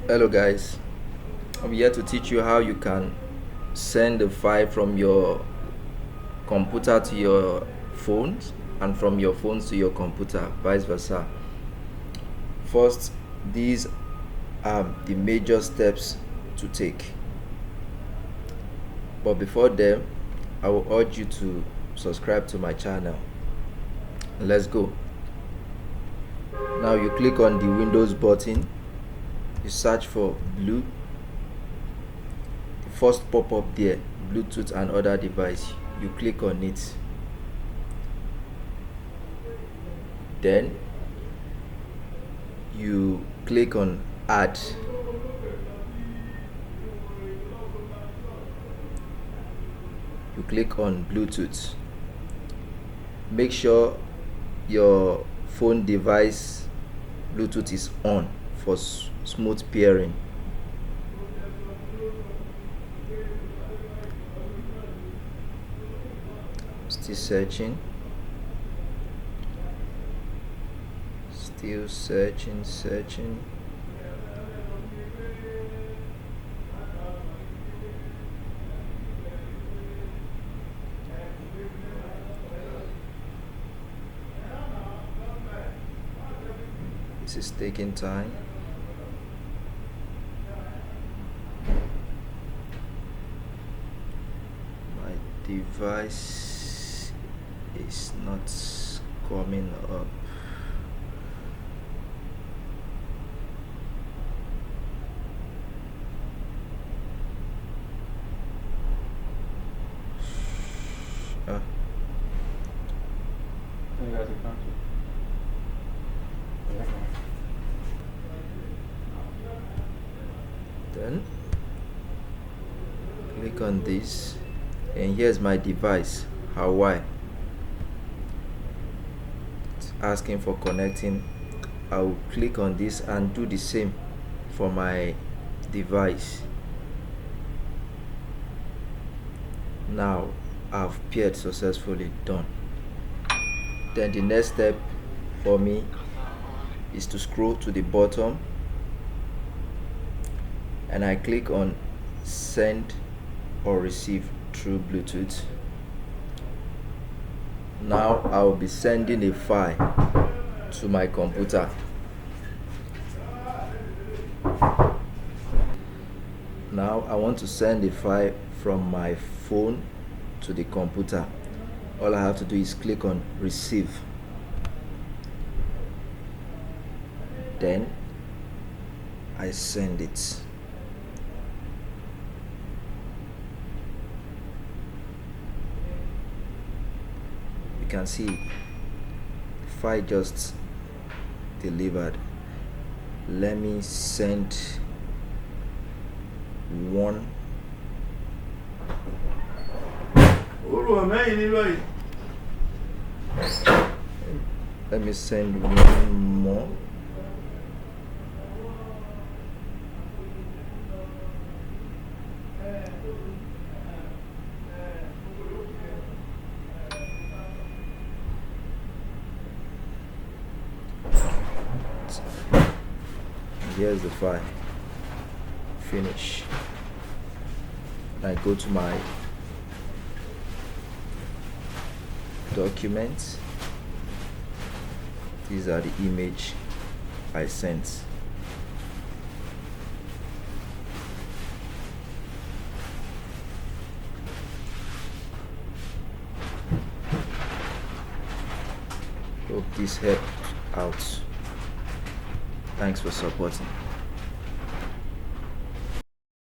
Hello guys, I'm here to teach you how you can send a file from your computer to your phones and from your phones to your computer, vice versa. First, these are the major steps to take, but before them I will urge you to subscribe to my channel. Let's go. Now you click on the Windows button, you search for Blue. The first pop-up there, Bluetooth and other device, you click on it. Then you click on Add. You click on Bluetooth. Make sure your phone device Bluetooth is on for smooth pairing. Still searching. Still searching. This is taking time. My device is not coming up. Then click on this, and here's my device, Hawaii. It's asking for connecting. I will click on this and do the same for my device. Now I've paired successfully. Done. Then the next step for me is to scroll to the bottom and I click on send or receive through Bluetooth. Now I will be sending a file to my computer. Now I want to send a file from my phone to the computer. All I have to do is click on receive. Then I send it. You can see the file just delivered. Let me send one. Let me send one more. Here's the file. Finish. I go to my documents. These are the image I sent. Hope this helped out. Thanks for supporting.